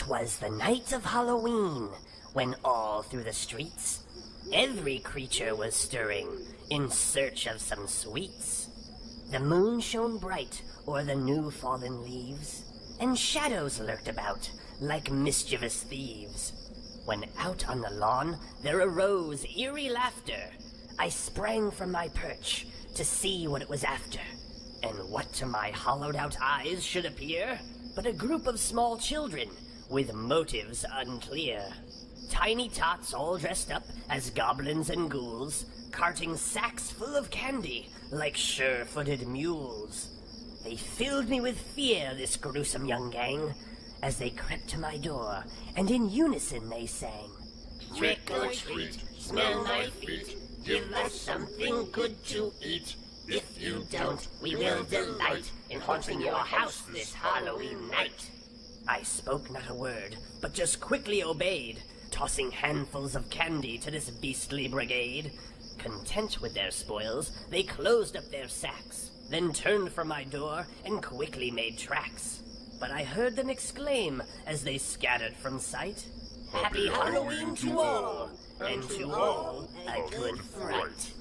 'Twas the night of Halloween, when all through the streets every creature was stirring in search of some sweets. The moon shone bright o'er the new fallen leaves, and shadows lurked about like mischievous thieves. When out on the lawn there arose eerie laughter, I sprang from my perch to see what it was after. And what to my hollowed-out eyes should appear but a group of small children with motives unclear. Tiny tots all dressed up as goblins and ghouls, carting sacks full of candy like sure-footed mules. They filled me with fear, this gruesome young gang, as they crept to my door, and in unison they sang, "Trick or treat, smell my feet, give us something good to eat. If you don't, we will delight in haunting your house this Halloween night." I spoke not a word, but just quickly obeyed, tossing handfuls of candy to this beastly brigade. Content with their spoils, they closed up their sacks, then turned from my door and quickly made tracks. But I heard them exclaim as they scattered from sight, "Happy Halloween to all, and to all a good fright."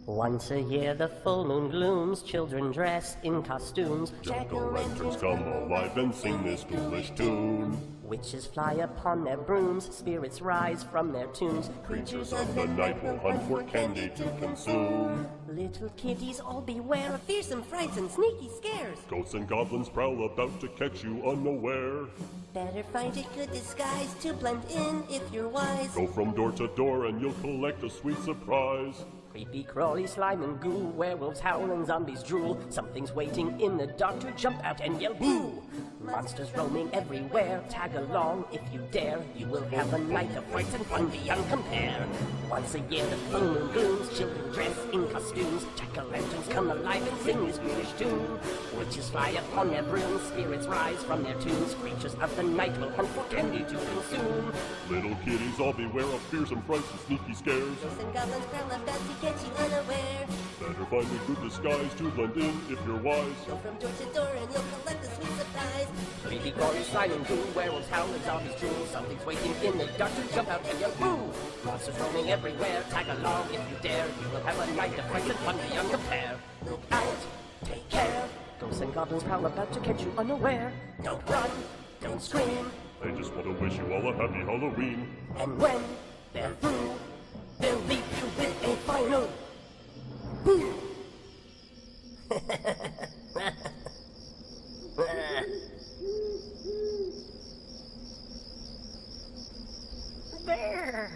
Once a year the full moon glooms, children dress in costumes, jack-o'-lanterns come alive and sing this ghoulish tune. Witches fly upon their brooms, spirits rise from their tombs, Creatures of the night will hunt for candy to consume. Little kiddies all beware of fearsome frights and sneaky scares. Ghosts and goblins prowl about to catch you unaware. Better find a good disguise to blend in if you're wise. Go from door to door and you'll collect a sweet surprise. Creepy, crawly, slime and ghoul, werewolves howl and zombies drool. Something's waiting in the dark to jump out and yell boo! Monsters roaming everywhere, tag along if you dare. You will have a night of fright and fun beyond compare. Once a year the full moon blooms, children dress in costumes, jack-o'-lanterns come alive and sing this ghoulish tune. Witches fly upon their brooms, spirits rise from their tombs, creatures of the night will hunt for candy to consume. Little kiddies all beware of fearsome frights and sneaky scares. Ghosts and goblins prowl about to catch you unaware. Better find a good disguise to blend in if you're wise. Go from door to door and you'll collect a sweet surprise. Creepy, crawly, slime and ghoul, werewolves howl and zombies drool. Something's waiting in the dark to jump out and yell boo! Monsters roaming everywhere, tag along if you dare. You will have a night of fright and fun beyond compare. Look out, take care. Ghosts and goblins prowl about to catch you unaware. Don't run, don't scream. They just want to wish you all a happy Halloween. And when they're through, they'll leave you with a final boo! There.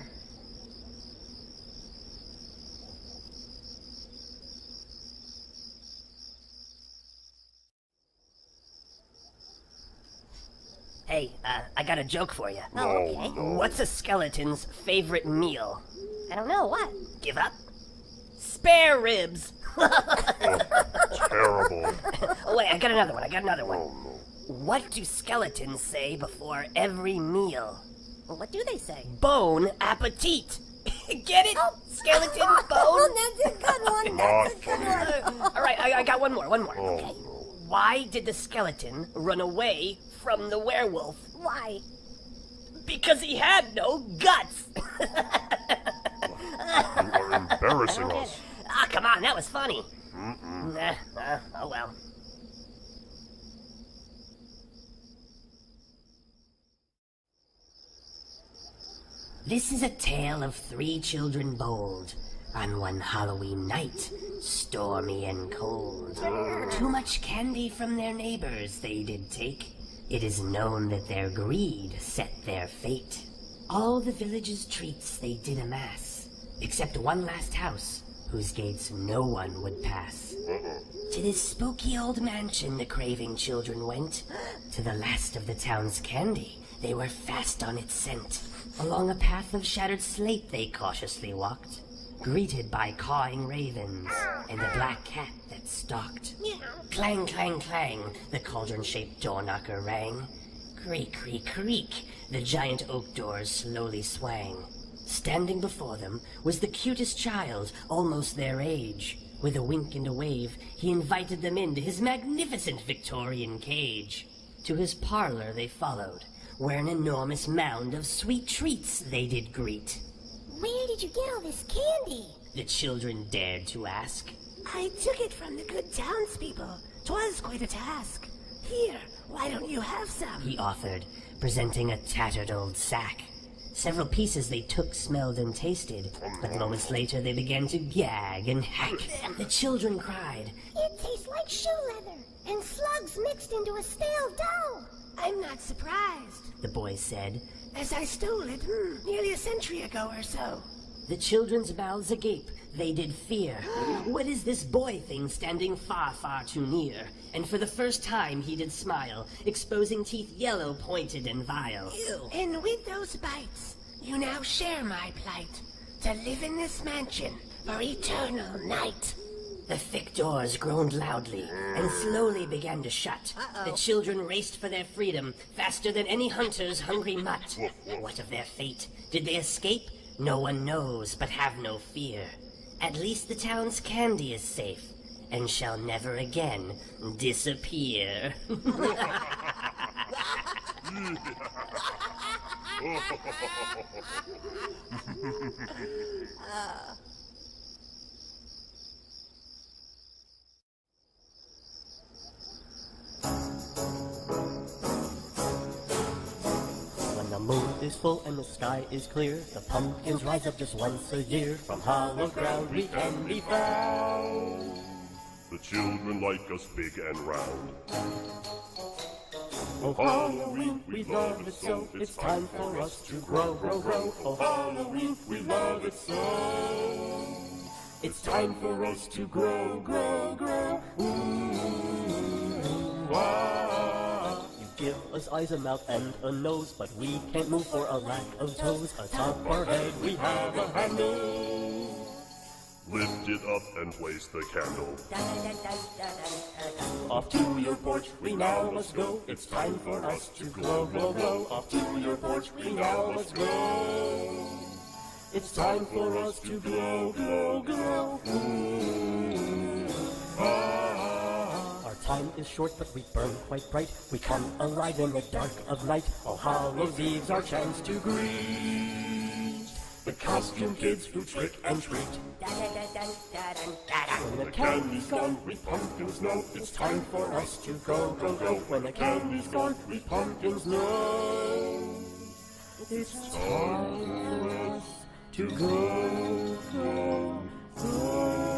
Hey, I got a joke for you. Oh, okay. No. What's a skeleton's favorite meal? I don't know, what? Give up? Spare ribs! Terrible. Oh, wait, I got another one. Oh, no. What do skeletons say before every meal? Well, what do they say? Bon appetit! Get it? Skeleton bone? Oh, that's a good one. That's a good one. All right, I got one more. Oh, Okay. no. Why did the skeleton run away from the werewolf? Why? Because he had no guts! You are embarrassing us. Ah, come on, that was funny. Oh well. This is a tale of 3 children bold, On one Halloween night, stormy and cold, too much candy from their neighbors they did take. It is known that their greed set their fate. All the village's treats they did amass, except one last house, whose gates no one would pass. To this spooky old mansion the craving children went. To the last of the town's candy, they were fast on its scent. Along a path of shattered slate they cautiously walked, greeted by cawing ravens and a black cat that stalked. Clang, clang, clang, the cauldron-shaped door knocker rang. Creak, creak, creak, the giant oak doors slowly swang. Standing before them was the cutest child, almost their age. With a wink and a wave, he invited them into his magnificent Victorian cage. To his parlor they followed, where an enormous mound of sweet treats they did greet. Where did you get all this candy? The children dared to ask. I took it from the good townspeople. 'Twas quite a task. Here, why don't you have some? He offered, presenting a tattered old sack. Several pieces they took, smelled, and tasted, but moments later they began to gag and hack. The children cried, It tastes like shoe leather and slugs mixed into a stale dough. I'm not surprised, the boys said. as I stole it nearly a century ago or so. The children's mouths agape, they did fear. What is this boy thing standing far, far too near? And for the first time he did smile, exposing teeth yellow, pointed, and vile. And with those bites, you now share my plight, to live in this mansion for eternal night. The thick doors groaned loudly and slowly began to shut. The children raced for their freedom faster than any hunter's hungry mutt. What of their fate? Did they escape? No one knows, but have no fear. At least the town's candy is safe and shall never again disappear. When the moon is full and the sky is clear, the pumpkins rise up just once a year. From hollow ground we can be found. The children like us big and round. Oh, Halloween, we love it so. It's time for us to grow, grow, grow. Oh, Halloween, we love it so. It's time for us to grow, grow, grow. Ooh, ah. You give us eyes, a mouth, and a nose, but we can't move for a lack of toes. Atop our head we have a handle. Lift it up and place the candle. Off to your porch we now must go. It's time for us to glow, glow, glow. Off to your porch we now must go. It's time for us to glow, glow, glow. Ooh, ah. Our time is short, but we burn quite bright. We come alive in the dark of night. All Hallows Eve's our chance to greet the costume kids who trick and treat. When the candy's gone, we pumpkins know it's time for us to go, go, go. When the candy's gone, we pumpkins know it's time for us to go, go, go.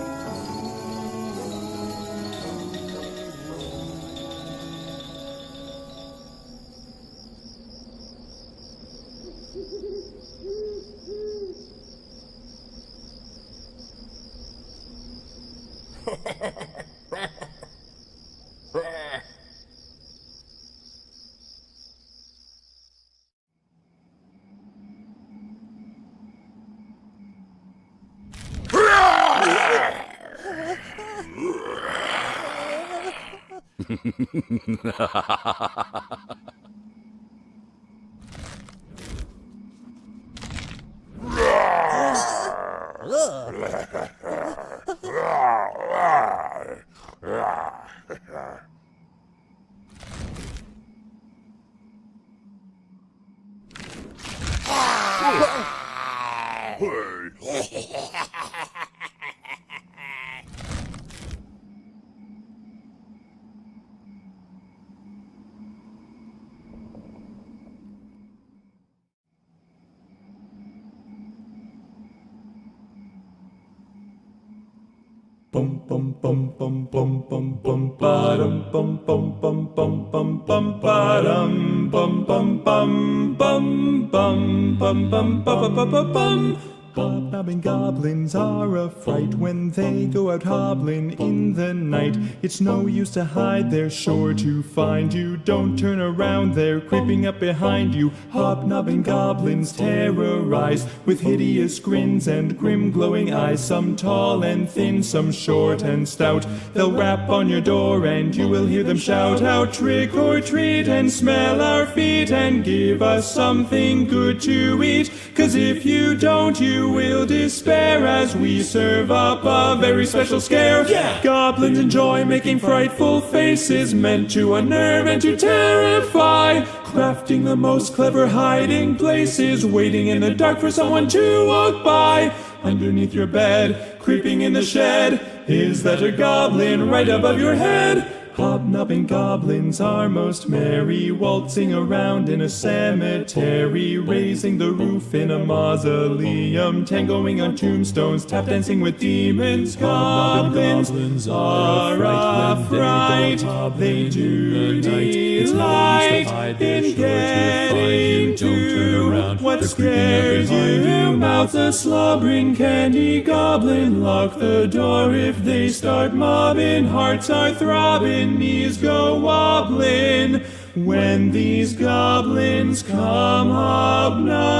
bum bum bum bum bum bum bum ba-dum bum bum bum bum bum bum ba-dum bum bum bum bum bum bum bum bum bum bum. Hobnobbing goblins are a fright when they go out hobbling in the night. It's no use to hide, they're sure to find you. Don't turn around, they're creeping up behind you. Hobnobbing goblins terrorize with hideous grins and grim glowing eyes. Some tall and thin, some short and stout. They'll rap on your door and you will hear them shout out, trick or treat and smell our feet and give us something good to eat. 'Cause if you don't, you will despair as we serve up a very special scare. Goblins enjoy making frightful faces meant to unnerve and to terrify, crafting the most clever hiding places, waiting in the dark for someone to walk by. Underneath your bed, creeping in the shed, is that a goblin right above your head? Hobnobbing goblins are most merry, waltzing around in a cemetery, raising the roof in a mausoleum, tangoing on tombstones, tap dancing with demons. Goblins are a fright, they do delight in getting to what scares you. Mouth a slobbering candy goblin, lock the door if they start mobbing. Hearts are throbbing, knees go wobbling when these goblins come hobnobbing.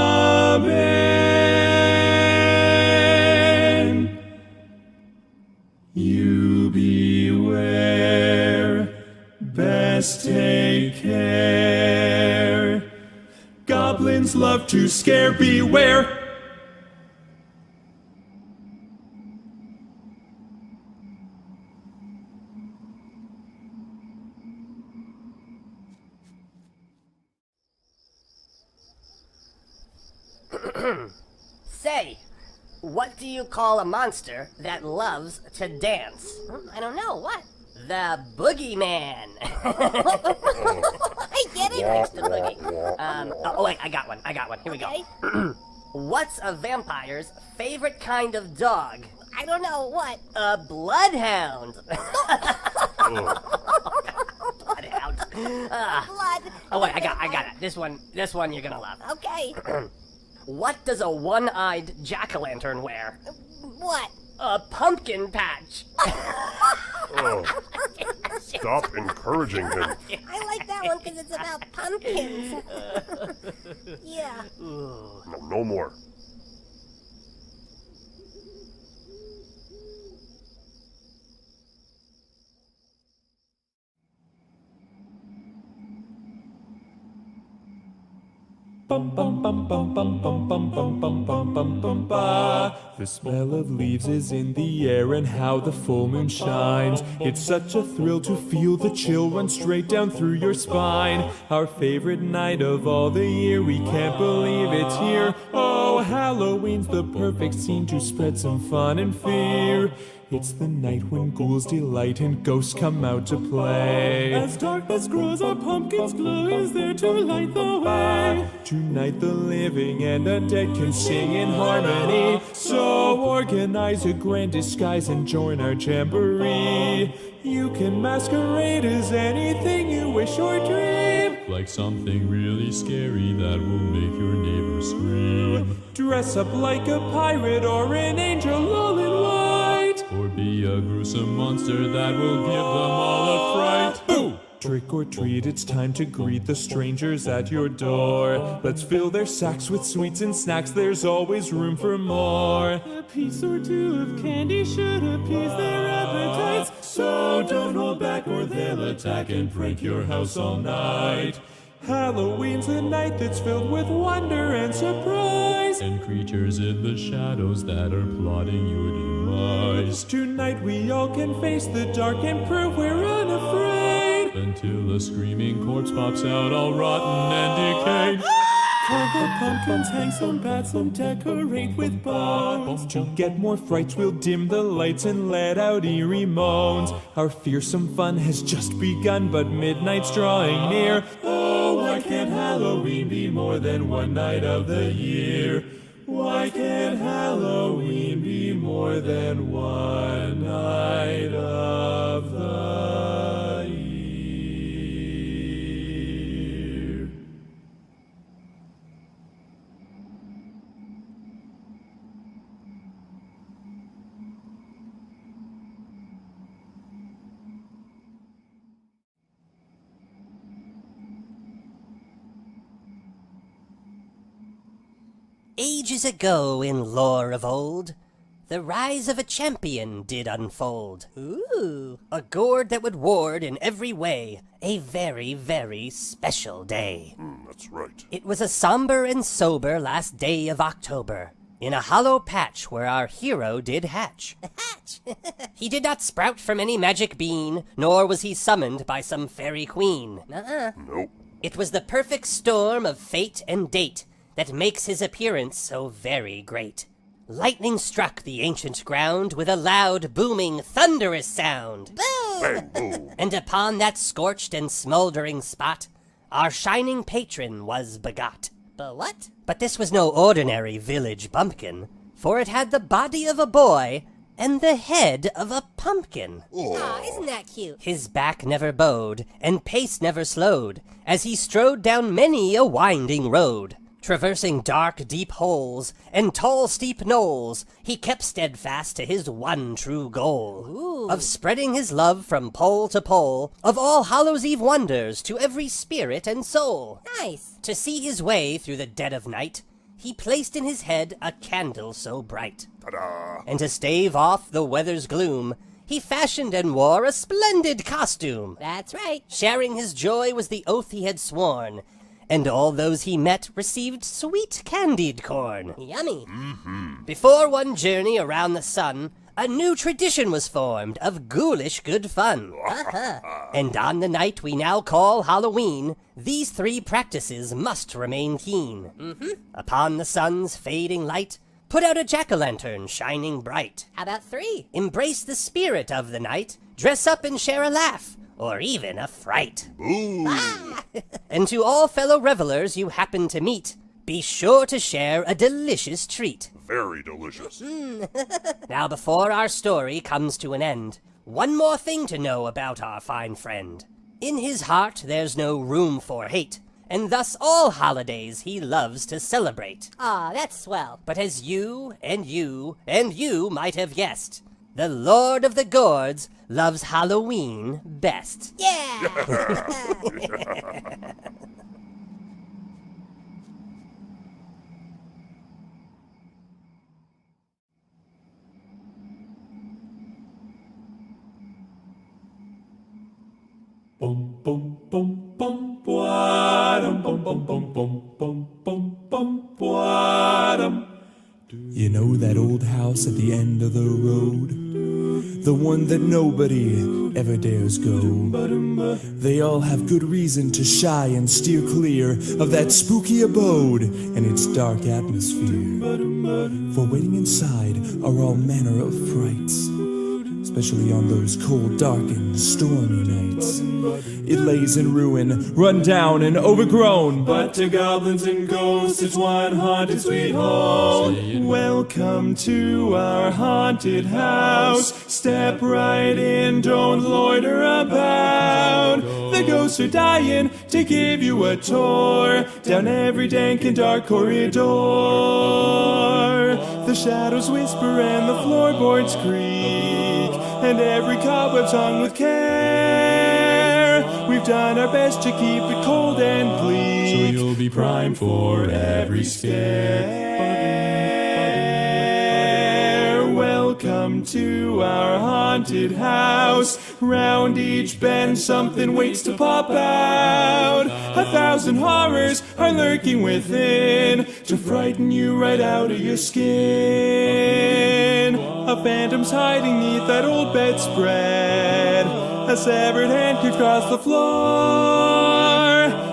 You beware, best take care. Goblins love to scare, beware. Say, what do you call a monster that loves to dance? I don't know, what? The Boogeyman. I get it. Likes to boogie. Oh wait, I got one. Here we Okay. go. What's a vampire's favorite kind of dog? I don't know, what? A bloodhound. Bloodhound. Blood. Oh wait, I got it. This one you're gonna love. Okay. What does a one-eyed jack-o'-lantern wear? What? A pumpkin patch. Oh, stop encouraging him. I like that one because it's about pumpkins. Yeah. No more. Bum bum bum bum bum bum bum bum bum bum bum bum ba. The smell of leaves is in the air and how the full moon shines. It's such a thrill to feel the chill run straight down through your spine. Our favorite night of all the year, we can't believe it's here. Oh, Halloween's the perfect scene to spread some fun and fear. It's the night when ghouls delight and ghosts come out to play. As darkness grows, our pumpkin's glow is there to light the way. Tonight the living and undead can sing in harmony. So organize a grand disguise and join our jamboree. You can masquerade as anything you wish or dream. Like something really scary that will make your neighbors scream. Dress up like a pirate or an angel all in white. Or be a gruesome monster that will give them all a fright. Boo! Trick or treat, it's time to greet the strangers at your door. Let's fill their sacks with sweets and snacks, there's always room for more. A piece or two of candy should appease their appetites. So don't hold back or they'll attack and prank your house all night. Halloween's the night that's filled with wonder and surprise. And creatures in the shadows that are plotting your demise. Tonight we all can face the dark and prove we're unafraid. Until a screaming corpse pops out all rotten and decayed. Carve the pumpkins, hang some bats, some decorate with bones. To get more frights, we'll dim the lights and let out eerie moans. Our fearsome fun has just begun, but midnight's drawing near. Oh, why can't Halloween be more than one night of the year? Why can't Halloween be more than one night of the year? Ages ago in lore of old, the rise of a champion did unfold. Ooh. A gourd that would ward in every way a very, very special day. That's right. It was a somber and sober last day of October, in a hollow patch where our hero did hatch. Hatch! He did not sprout from any magic bean, nor was he summoned by some fairy queen. Nope. It was the perfect storm of fate and date that makes his appearance so very great. Lightning struck the ancient ground with a loud, booming, thunderous sound. Boom! Bang, boom. And upon that scorched and smoldering spot, our shining patron was begot. But what? But this was no ordinary village bumpkin, for it had the body of a boy and the head of a pumpkin. Aw, isn't that cute? His back never bowed, and pace never slowed, as he strode down many a winding road. Traversing dark, deep holes and tall, steep knolls, he kept steadfast to his one true goal of spreading his love from pole to pole, of All Hallows' Eve wonders to every spirit and soul. Nice. To see his way through the dead of night, he placed in his head a candle so bright. Ta-da! And to stave off the weather's gloom, he fashioned and wore a splendid costume. That's right. Sharing his joy was the oath he had sworn, and all those he met received sweet candied corn. Yummy. Before one journey around the sun, a new tradition was formed of ghoulish good fun. And on the night we now call Halloween, these three practices must remain keen. Upon the sun's fading light, put out a jack-o'-lantern shining bright. How about 3? Embrace the spirit of the night, dress up and share a laugh, or even a fright. Boom! And to all fellow revelers you happen to meet, be sure to share a delicious treat. Very delicious. Now before our story comes to an end, one more thing to know about our fine friend. In his heart there's no room for hate, and thus all holidays he loves to celebrate. Aw, that's swell. But as you, and you, and you might have guessed, the Lord of the Gourds loves Halloween best. Yeah! Bum bum bum bum bwadum bum bum bum bum bum bum bum bwadum. You know that old house at the end of the road? The one that nobody ever dares go. They all have good reason to shy and steer clear of that spooky abode and its dark atmosphere. For waiting inside are all manner of frights, especially on those cold, dark, and stormy nights. It lays in ruin, run down and overgrown, but to goblins and ghosts it's one haunted sweet home. Welcome to our haunted house. Step right in, don't loiter about. The ghosts are dying to give you a tour down every dank and dark corridor. The shadows whisper and the floorboards creak, and every cobweb's hung with care. We've done our best to keep it cold and bleak, so you'll be primed for every scare. Welcome to our haunted house. Round each bend something waits to pop out. 1,000 horrors are lurking within to frighten you right out of your skin. A phantom's hiding neath that old bedspread. A severed hand could cross the floor.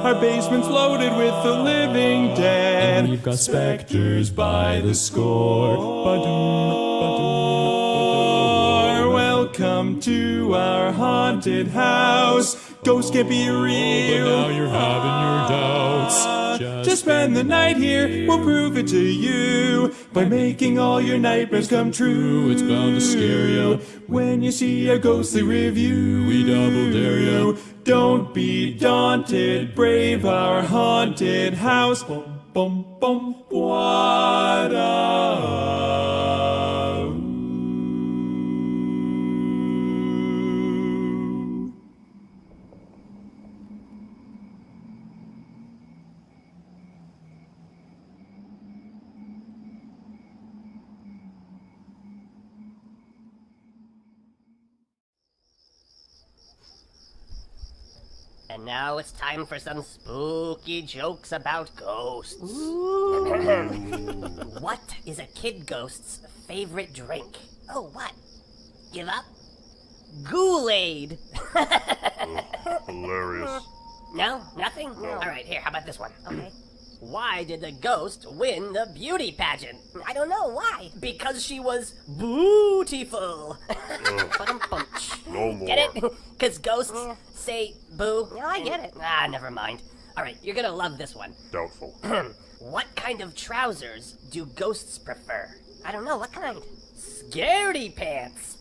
Our basement's loaded with the living dead. And we've got specters by the score. Welcome to our haunted house. Ghosts can't be real, but now you're having your doubts. Just spend the night here, we'll prove it to you. By making all your nightmares come true. It's bound to scare you. When you see a ghostly review, We double dare you. Don't be daunted, brave our haunted house. Bum, bum, bum, And now it's time for some spooky jokes about ghosts. What is a kid ghost's favorite drink? Oh, what? Give up? Kool-Aid. Hilarious. No? Nothing? No. All right, here, how about this one? Okay. Why did the ghost win the beauty pageant? I don't know. Why? Because she was beautiful. No more. Get it? Because ghosts say boo. No, I get it. Ah, never mind. All right, you're gonna love this one. Doubtful. What kind of trousers do ghosts prefer? I don't know. What kind? Scaredy pants.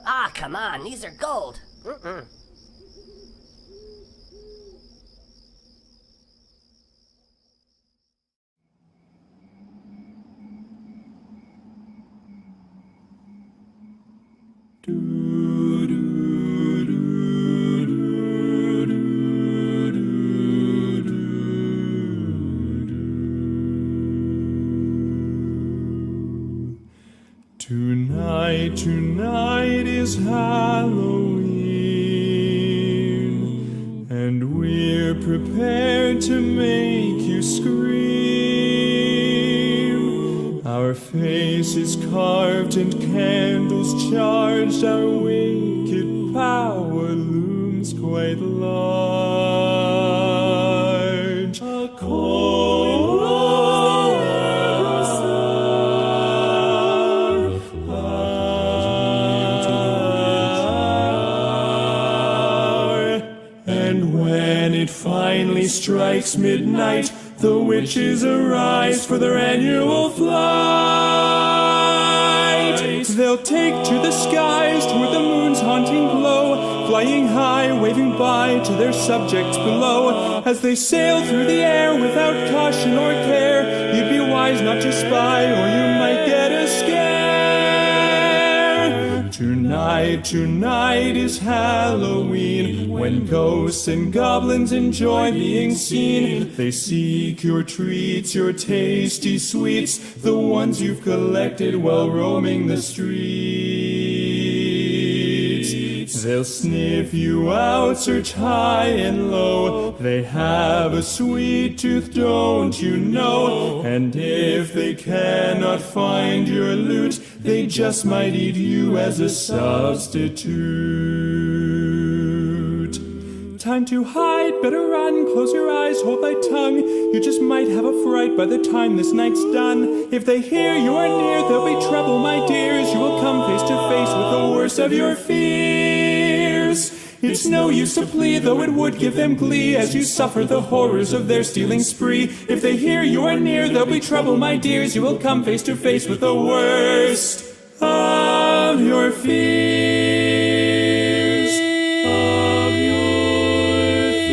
Ah, come on. These are gold. Mm-mm. Tonight is Halloween, and we're prepared to make you scream. Our faces carved and candles charged, our wicked power looms quite large. A cold finally strikes midnight, the witches arise for their annual flight. They'll take to the skies toward the moon's haunting glow, flying high, waving bye to their subjects below. As they sail through the air without caution or care, you'd be wise not to spy, or you might get a scare. Tonight is Halloween, when ghosts and goblins enjoy being seen. They seek your treats, your tasty sweets, the ones you've collected while roaming the streets. They'll sniff you out, search high and low. They have a sweet tooth, don't you know? And if they cannot find your loot, they just might eat you as a substitute. Time to hide, better run, close your eyes, hold thy tongue. You just might have a fright by the time this night's done. If they hear you are near, there'll be trouble, my dears. You will come face to face with the worst of your fears. It's no use to plead, though it would give them glee, as you suffer the horrors of their stealing spree. If they hear you are near, there'll be trouble, my dears. You will come face to face with the worst of your fears. Of your fears.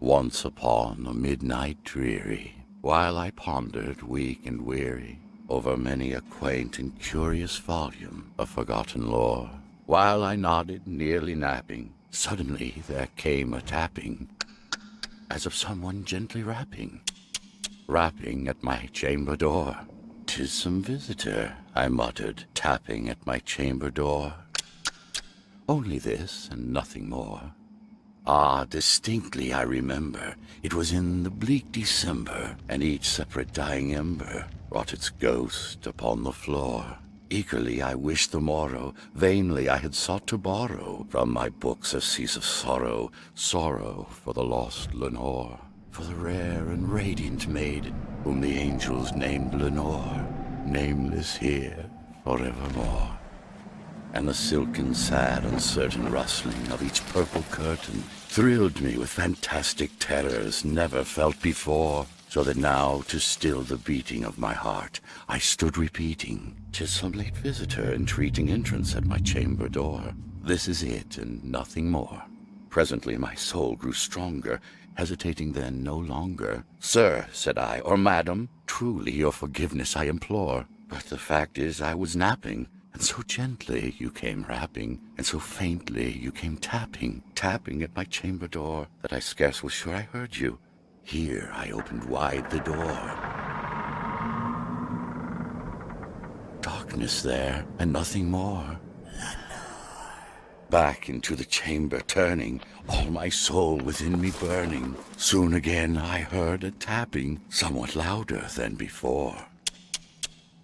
Once upon a midnight dreary, while I pondered weak and weary over many a quaint and curious volume of forgotten lore, while I nodded, nearly napping, suddenly there came a tapping, as of someone gently rapping at my chamber door. "'Tis some visitor," I muttered, tapping at my chamber door. "Only this and nothing more." Ah, distinctly I remember, it was in the bleak December, and each separate dying ember wrought its ghost upon the floor. Eagerly I wished the morrow, vainly I had sought to borrow from my books a cease of sorrow, sorrow for the lost Lenore, for the rare and radiant maiden whom the angels named Lenore, nameless here forevermore. And the silken, sad, uncertain rustling of each purple curtain thrilled me with fantastic terrors never felt before, so that now, to still the beating of my heart, I stood repeating, "'Tis some late visitor entreating entrance at my chamber door. This is it, and nothing more." Presently my soul grew stronger, hesitating then no longer. "Sir," said I, "or madam, truly your forgiveness I implore, but the fact is I was napping, and so gently you came rapping, and so faintly you came tapping, tapping at my chamber door, that I scarce was sure I heard you. Here I opened wide the door. Darkness there, and nothing more. Back into the chamber turning, all my soul within me burning, soon again I heard a tapping, somewhat louder than before.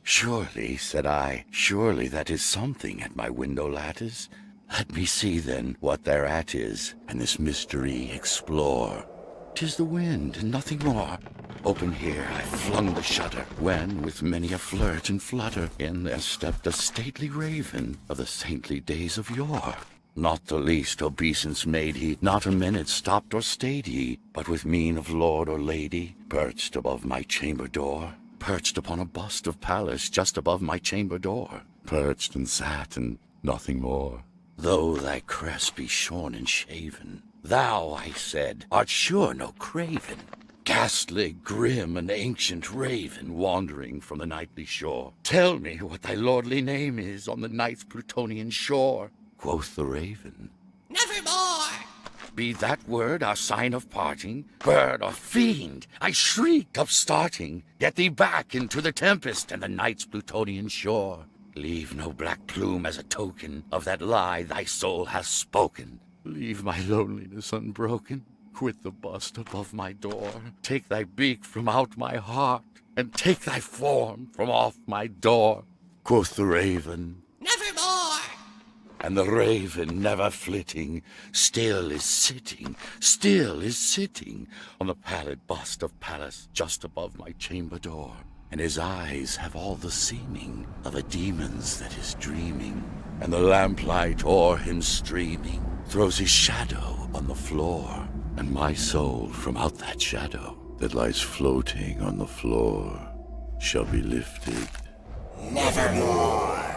"Surely," said I, "surely that is something at my window lattice. Let me see then what thereat is, and this mystery explore. 'Tis the wind, and nothing more." Open here I flung the shutter, when, with many a flirt and flutter, in there stepped a stately raven of the saintly days of yore. Not the least obeisance made he, not a minute stopped or stayed he, but with mien of lord or lady, perched above my chamber door, perched upon a bust of Pallas just above my chamber door, perched and sat, and nothing more. "Though thy crest be shorn and shaven, thou," I said, "art sure no craven, ghastly, grim, and ancient raven, wandering from the nightly shore. Tell me what thy lordly name is on the night's Plutonian shore." Quoth the raven, Nevermore! "Be that word our sign of parting? Bird or fiend?" I shrieked, upstarting. "Get thee back into the tempest and the night's Plutonian shore. Leave no black plume as a token of that lie thy soul hath spoken. Leave my loneliness unbroken. Quit the bust above my door. Take thy beak from out my heart, and take thy form from off my door." Quoth the raven, Nevermore! and the raven, never flitting, still is sitting on the pallid bust of Pallas just above my chamber door. And his eyes have all the seeming of a demon's that is dreaming, and the lamplight o'er him streaming throws his shadow on the floor, and my soul from out that shadow that lies floating on the floor shall be lifted Nevermore!